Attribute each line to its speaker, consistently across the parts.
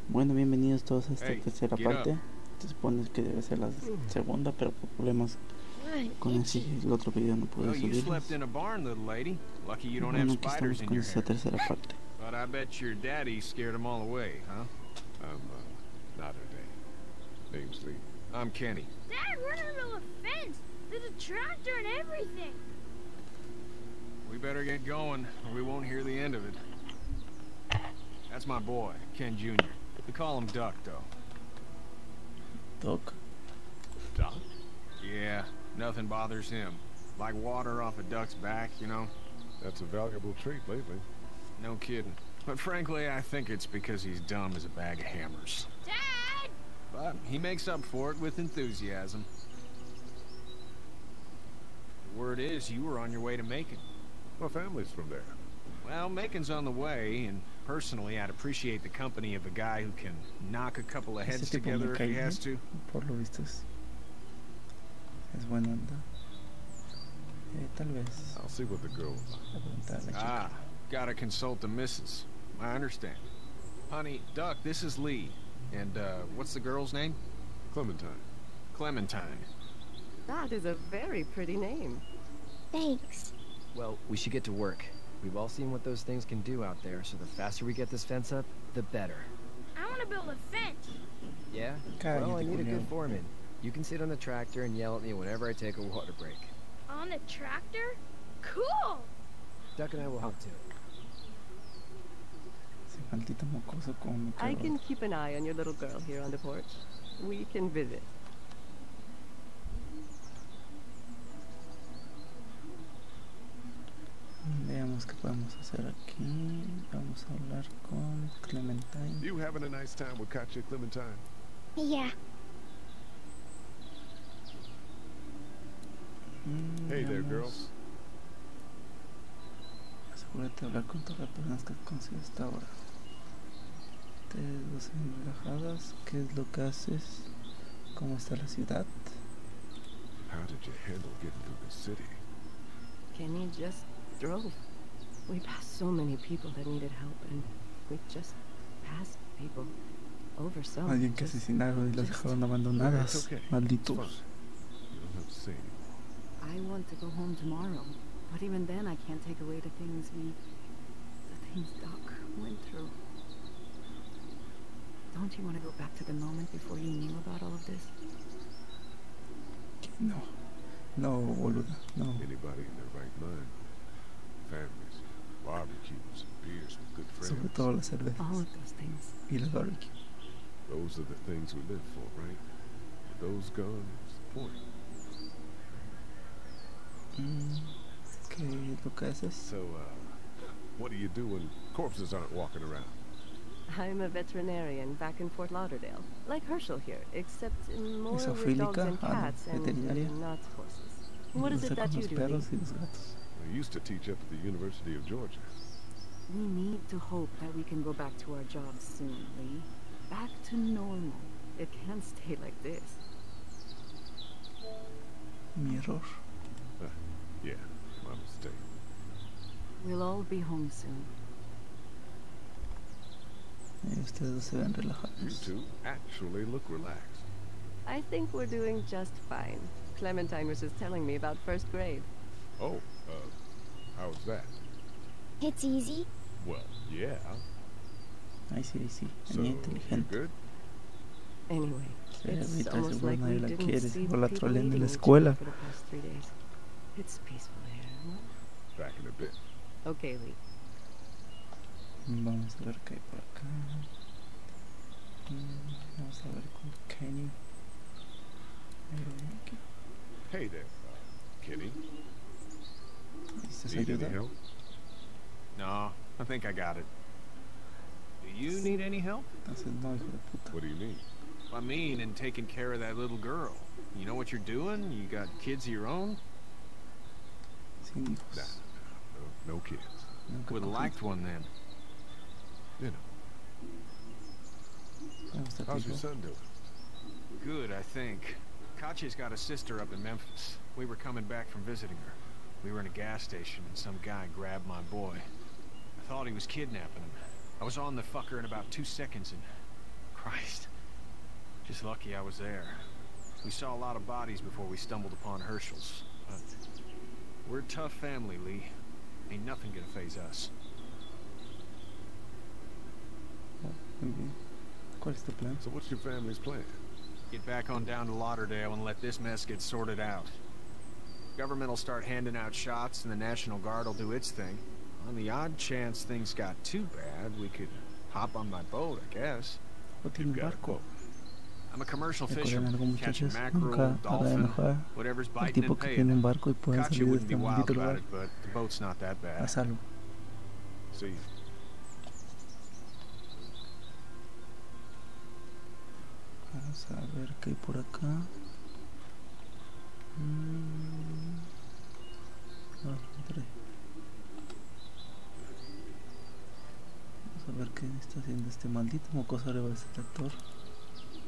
Speaker 1: Bueno, bienvenidos todos a esta tercera parte. Se supone que debe ser la segunda, pero por problemas con el otro video no pude subirlos. Bueno, aquí estamos con esta tercera parte.
Speaker 2: But I bet your daddy scared them all away, huh?
Speaker 3: I'm, not her dad. Name's Lee.
Speaker 2: I'm Kenny.
Speaker 4: Dad, we're in the middle of a fence. There's a tractor and everything.
Speaker 2: We better get going, or we won't hear the end of it. That's my boy, Ken Jr. We call him Duck, though.
Speaker 1: Duck?
Speaker 2: Duck? Yeah, nothing bothers him. Like water off a duck's back, you know?
Speaker 3: That's a valuable trait lately.
Speaker 2: No kidding. But frankly, I think it's because he's dumb as a bag of hammers.
Speaker 4: Dad!
Speaker 2: But he makes up for it with enthusiasm. The word is you were on your way to Macon.
Speaker 3: My family's from there.
Speaker 2: Well, Macon's on the way, and personally, I'd appreciate the company of a guy who can knock a couple of heads together if he has to.
Speaker 1: Por lo visto es buena onda. Tal vez.
Speaker 3: I'll see what the girl wants.
Speaker 2: Ah, gotta consult the missus. I understand. Honey, Duck, this is Lee. And, what's the girl's name?
Speaker 3: Clementine.
Speaker 2: Clementine.
Speaker 5: That is a very pretty name.
Speaker 4: Thanks.
Speaker 6: Well, we should get to work. We've all seen what those things can do out there, so the faster we get this fence up, the better.
Speaker 4: I want to build a fence.
Speaker 6: Yeah? Well, I need a good foreman. You can sit on the tractor and yell at me whenever I take a water break.
Speaker 4: On the tractor? Cool!
Speaker 6: Duck and I will help too.
Speaker 5: I can keep an eye on your little girl here on the porch. We can visit.
Speaker 1: Veamos qué podemos hacer aquí. Vamos a hablar con Clementine.
Speaker 3: You having a nice time with Katya, Clementine?
Speaker 4: Yeah.
Speaker 3: Hey there, girls.
Speaker 1: Asegúrate de hablar con todas las personas que has conocido hasta ahora. Ustedes dos relajadas. ¿Qué es lo que haces? ¿Cómo está la ciudad?
Speaker 3: How did you handle getting through the city?
Speaker 5: Kenny just drove. We passed so many people that needed help, and we just passed people over some.
Speaker 1: Alguien que asesinaron y las dejaron abandonadas. Malditos.
Speaker 3: You don't have to say anything.
Speaker 7: I want to go home tomorrow, but even then I can't take away the things Doc went through. Don't you want to go back to the moment before you knew about all of this?
Speaker 1: No. No, boluda. No.
Speaker 3: Anybody in their right mind. Families, barbecues, beers with good friends.
Speaker 1: Sobre todo la cerveza.
Speaker 7: All of those things.
Speaker 1: Y la barbecue.
Speaker 3: Those are the things we live for, right? With those gone, what's the point?
Speaker 1: ¿Qué es lo que haces?
Speaker 3: So, what do you do when corpses aren't walking around?
Speaker 5: I'm a veterinarian back in Fort Lauderdale, like Herschel here, except more with dogs and cats and not horses. What is it that you do?
Speaker 3: I used to teach up at the University of Georgia.
Speaker 7: We need to hope that we can go back to our jobs soon, Lee. Back to normal. It can't stay like this.
Speaker 1: Mi error.
Speaker 3: Yeah, my mistake.
Speaker 7: We'll all be home soon.
Speaker 1: Ustedes se ven relajados.
Speaker 3: You two actually look relaxed.
Speaker 5: I think we're doing just fine. Clementine was just telling me about first grade.
Speaker 3: Oh, how's that?
Speaker 4: It's easy.
Speaker 3: Well, yeah.
Speaker 1: Ahí sí.
Speaker 3: So,
Speaker 1: Muy
Speaker 3: you
Speaker 1: inteligente.
Speaker 3: good?
Speaker 5: Anyway, it's
Speaker 1: ahorita
Speaker 5: almost
Speaker 1: seguro
Speaker 5: like
Speaker 1: nadie
Speaker 5: we
Speaker 1: la
Speaker 5: didn't
Speaker 1: quiere.
Speaker 5: see
Speaker 1: Seguro la
Speaker 5: people
Speaker 1: trolean de
Speaker 5: leaving
Speaker 1: la
Speaker 5: each
Speaker 1: escuela.
Speaker 5: other for the past 3 days. It's peaceful here, huh?
Speaker 3: Back in a bit.
Speaker 5: Okay, Lee.
Speaker 1: Vamos a ver qué hay por acá. Vamos a ver con Kenny.
Speaker 3: Hey there, Kenny.
Speaker 1: ¿Necesitas
Speaker 3: Need any
Speaker 1: ayuda?
Speaker 3: help?
Speaker 2: No, I think I got it. Do you need any help?
Speaker 1: Entonces no, hijo de puta.
Speaker 3: What do you mean?
Speaker 2: I mean, in taking care of that little girl. You know what you're doing? You got kids of your own?
Speaker 1: Sin hijos.
Speaker 3: No kids.
Speaker 1: Nunca
Speaker 2: Would have
Speaker 1: cogí.
Speaker 2: liked one then.
Speaker 3: You know.
Speaker 1: ¿Cómo está tu
Speaker 3: How's your
Speaker 1: hijo?
Speaker 3: son doing?
Speaker 2: Good, I think. Katya's got a sister up in Memphis. We were coming back from visiting her. We were in a gas station and some guy grabbed my boy. I thought he was kidnapping him. I was on the fucker in about 2 seconds and Christ. Just lucky I was there. We saw a lot of bodies before we stumbled upon Herschel's. But we're a tough family, Lee. Ain't nothing gonna faze us.
Speaker 1: Muy bien. ¿Cuál es tu plan?
Speaker 3: So what's your family's plan?
Speaker 2: Get back on down to Lauderdale and let this mess get sorted out. Government will start handing out shots and the National Guard will do its thing. On the odd chance things got too bad, we could hop on my boat, I guess.
Speaker 1: ¿O tiene un barco?
Speaker 2: I'm a commercial
Speaker 1: Recuerden algo,
Speaker 2: fisherman, catching
Speaker 1: muchachos,
Speaker 2: mackerel,
Speaker 1: nunca haga
Speaker 2: dolphin,
Speaker 1: enojar
Speaker 2: whatever's
Speaker 1: al
Speaker 2: biting
Speaker 1: tipo
Speaker 2: and
Speaker 1: que
Speaker 2: paying
Speaker 1: tiene un
Speaker 2: him.
Speaker 1: barco y puede
Speaker 2: Katya
Speaker 1: salir de
Speaker 2: wouldn't
Speaker 1: este
Speaker 2: be wild
Speaker 1: maldito
Speaker 2: about
Speaker 1: lugar
Speaker 2: it, but the boat's not that
Speaker 1: a
Speaker 2: bad.
Speaker 1: salvo.
Speaker 3: See,
Speaker 1: Vamos a ver qué hay por acá. No entré. Vamos a ver qué está haciendo este maldito mocoso arriba de ese tractor.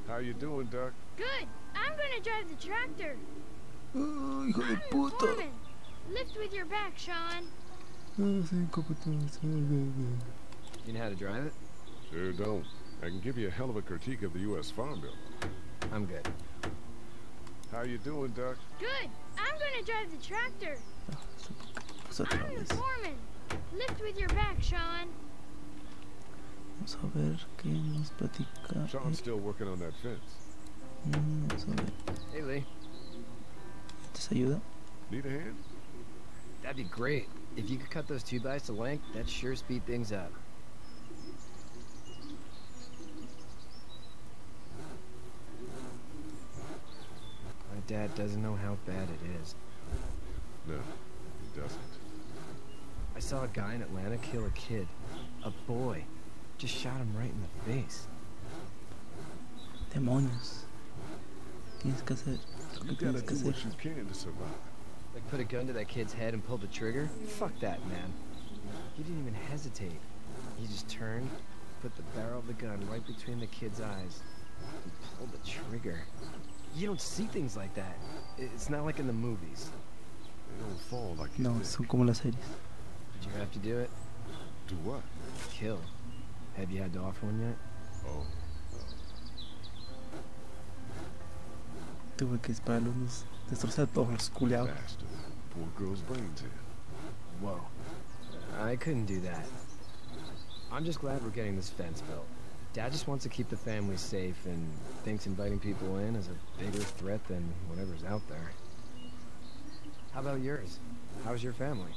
Speaker 3: how you doing, Doc?
Speaker 4: Good. I'm gonna drive the tractor.
Speaker 1: ¡Oh, hijo de puta!
Speaker 4: Foreman. Lift with your back, Sean.
Speaker 1: Sí, computador.
Speaker 6: You know how to drive it?
Speaker 3: Sure don't. I can give you a hell of a critique of the U.S. Farm Bill.
Speaker 6: I'm good.
Speaker 3: How you doing, Doc?
Speaker 4: Good. I'm gonna drive the tractor.
Speaker 1: Pues otra
Speaker 4: I'm
Speaker 1: vez.
Speaker 4: the foreman. Lift with your back, Sean.
Speaker 1: Vamos a ver qué nos platica.
Speaker 3: Sean's still working on that fence.
Speaker 1: Vamos a ver.
Speaker 6: Hey, Lee.
Speaker 1: ¿Te ayuda?
Speaker 3: Need a hand?
Speaker 6: That'd be great. If you could cut those 2x to length, that'd sure speed things up. My dad doesn't know how bad it is.
Speaker 3: No, he doesn't.
Speaker 6: I saw a guy in Atlanta kill a kid. A boy. Just shot him right in the face.
Speaker 1: Demonios. Tienes que hacer lo
Speaker 3: You
Speaker 1: que
Speaker 3: gotta
Speaker 1: tienes que
Speaker 3: do
Speaker 1: hacer.
Speaker 3: what you can to survive.
Speaker 6: Like put a gun to that kid's head and pull the trigger? Fuck that, man. He didn't even hesitate. He just turned, put the barrel of the gun right between the kid's eyes, and pulled the trigger. You don't see things like that. It's not like in the movies.
Speaker 3: They don't fall like you
Speaker 1: No,
Speaker 3: think.
Speaker 1: son como las series.
Speaker 6: Did you have to do it?
Speaker 3: Do what?
Speaker 6: Kill. Have you had to offer one yet?
Speaker 3: Oh,
Speaker 1: Tuve que dispararle unos. Destrozar todos los culiados.
Speaker 3: bastard. Poor girl's brains in.
Speaker 6: Whoa. I couldn't do that. I'm just glad we're getting this fence built. Dad just wants to keep the family safe and thinks inviting people in is a bigger threat than whatever's out there. How about yours? How's your family?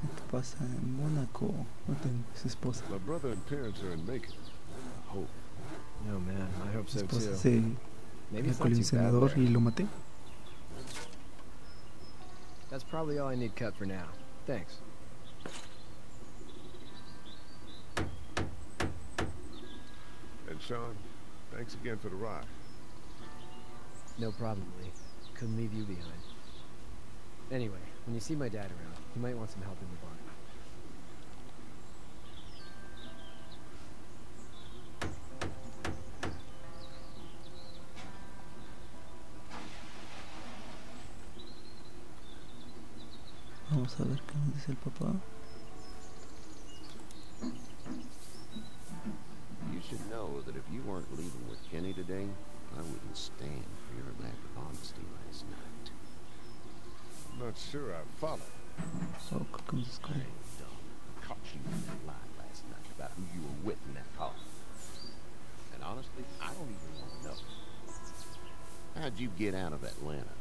Speaker 1: Esto pasa en Mónaco. No tengo esa esposa.
Speaker 3: My brother and parents are in Macon. I hope.
Speaker 6: No, man, I hope
Speaker 1: Mi
Speaker 6: so
Speaker 1: esposa
Speaker 6: too.
Speaker 1: se
Speaker 6: Maybe
Speaker 1: fue
Speaker 6: it's
Speaker 1: con
Speaker 6: not
Speaker 1: el
Speaker 6: too bad
Speaker 1: senador
Speaker 6: there.
Speaker 1: y lo maté.
Speaker 6: That's probably all I need cut for now. Thanks.
Speaker 3: And Sean, thanks again for the ride.
Speaker 6: No problem, Lee. Couldn't leave you behind. Anyway, when you see my dad around, he might want some help in the barn.
Speaker 1: Vamos a ver qué nos dice el papá.
Speaker 8: You should know that if you weren't leaving with Kenny today, I wouldn't stand for your lack of honesty last night.
Speaker 3: I'm not sure I follow.
Speaker 1: Oh, creo que nos
Speaker 8: I
Speaker 1: descubrió.
Speaker 8: ain't dumb. I caught you in that lie last night about who you were with in that car. And honestly, I don't even want to know. How'd you get out of Atlanta?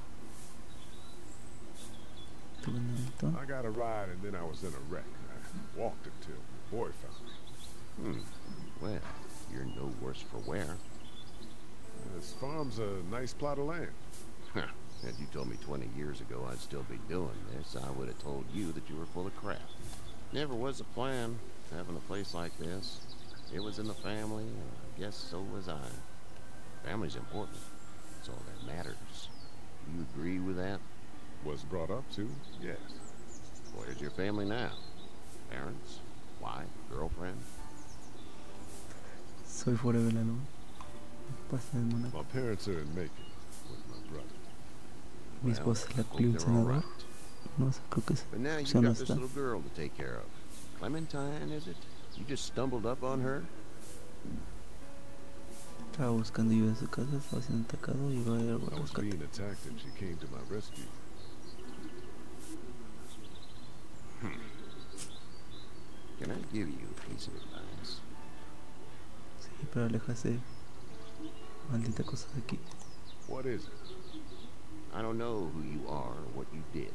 Speaker 1: Tuve un momento.
Speaker 3: I got a ride and then I was in a wreck. I walked until my boy found me.
Speaker 8: Well, you're no worse for wear.
Speaker 3: This farm's a nice plot of land.
Speaker 8: Had you told me 20 years ago I'd still be doing this, I would have told you that you were full of crap. Never was a plan, having a place like this. It was in the family, and I guess so was I. Family's important. That's all that matters. You agree with that?
Speaker 3: Was brought up to, yes.
Speaker 8: Where's your family now? Parents? Wife? Girlfriend?
Speaker 1: Soy fuera de la luz. Pasa de Mónaco.
Speaker 3: My parents are in Macon with my brother.
Speaker 1: Mi esposa es la culió el senador. No sé, creo que esa
Speaker 8: But now you
Speaker 1: opción no
Speaker 8: got this
Speaker 1: está.
Speaker 8: little girl to take care of. Clementine, is it? You just stumbled up on her?
Speaker 1: Estaba buscando ayuda en su casa, estaba siendo atacado y va a ir a buscar.
Speaker 8: Can I give you a piece of advice?
Speaker 1: Sí, pero aléjase. Maldita cosa de aquí.
Speaker 3: What is it?
Speaker 8: I don't know who you are or what you did.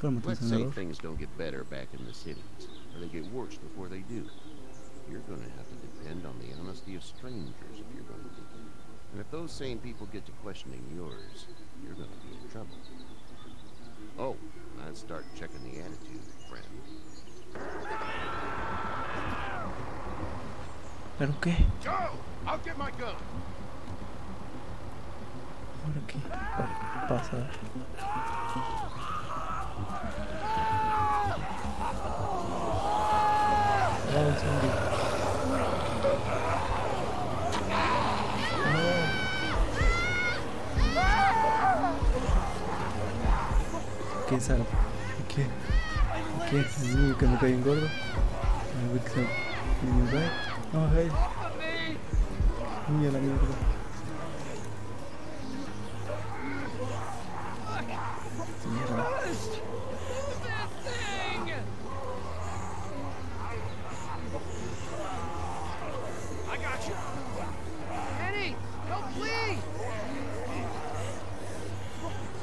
Speaker 8: Let's say
Speaker 1: senador.
Speaker 8: things don't get better back in the cities, or they get worse before they do. You're going to have to depend on the honesty of strangers if you're going to do it. And if those same people get to questioning yours, you're going to be in trouble. Oh, I'd start checking the attitude, friend.
Speaker 1: ¿Pero qué?
Speaker 3: Joe, I'll get my gun.
Speaker 1: ¿Ahora qué? ¿Qué pasa? Oh, el zombie. No. ¿Quién sabe? ¿Quién? ¿Quién? ¿El niño que me cae en gordo? ¿El niño que se me cae? No, hey. Niño, la mierda.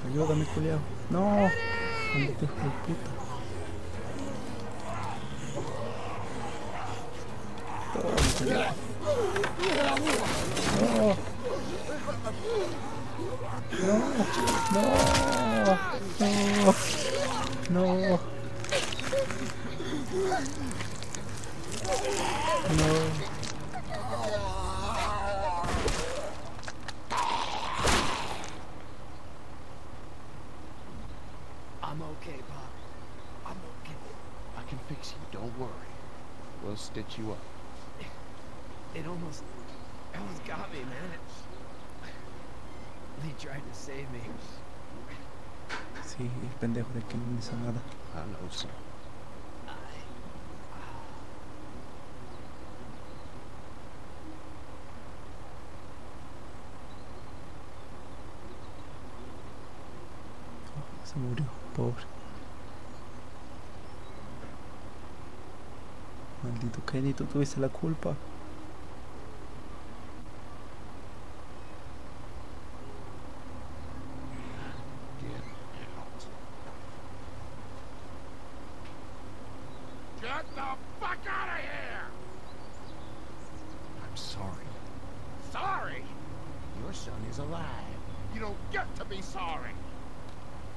Speaker 1: Ayúdame, culiao. No, maldito hijo de puta. Toma, culiao. No.
Speaker 8: I'm okay, Pop. I'm okay. I can fix you, don't worry. We'll stitch you up.
Speaker 6: It almost got me, man. He tried to save me.
Speaker 1: Sí, el pendejo de que no hizo nada.
Speaker 8: I know, son.
Speaker 1: Se murió, pobre. Maldito Kenny, tú tuviste la culpa.
Speaker 3: Get the fuck out of here!
Speaker 8: I'm sorry.
Speaker 3: Sorry?
Speaker 8: Your son is alive.
Speaker 3: You don't get to be sorry.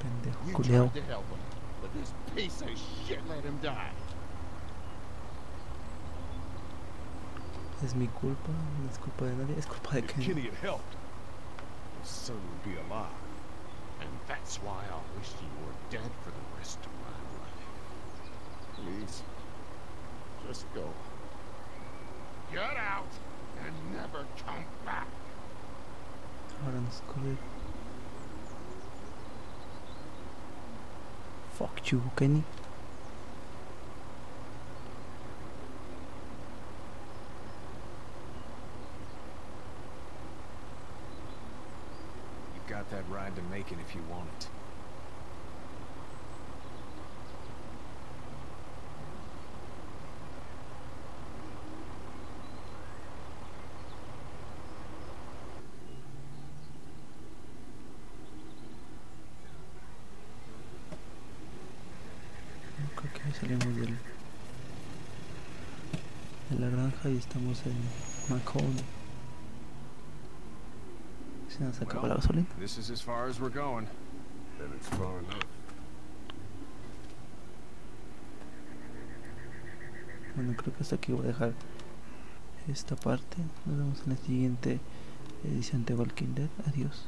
Speaker 1: Pendejo,
Speaker 3: You
Speaker 1: culiao.
Speaker 3: tried to help him, but this piece of shit let him die.
Speaker 1: Es mi culpa, no es culpa de nadie, es culpa de
Speaker 3: If
Speaker 1: Kenny.
Speaker 3: Kenny had helped, his son would be alive. And that's why I wish you were dead for the rest of my life. Please, just go. Get out and never come back.
Speaker 1: Ahora nos corre. Fuck you, Kenny.
Speaker 2: You've got that ride to Macon if you want it.
Speaker 1: Creo que salimos de la granja y estamos en Macon. Se nos acabó la gasolina.
Speaker 2: This is as far as we're going.
Speaker 3: Then it's far enough.
Speaker 1: Bueno, creo que hasta aquí voy a dejar esta parte. Nos vemos en la siguiente edición de Walking Dead. Adiós.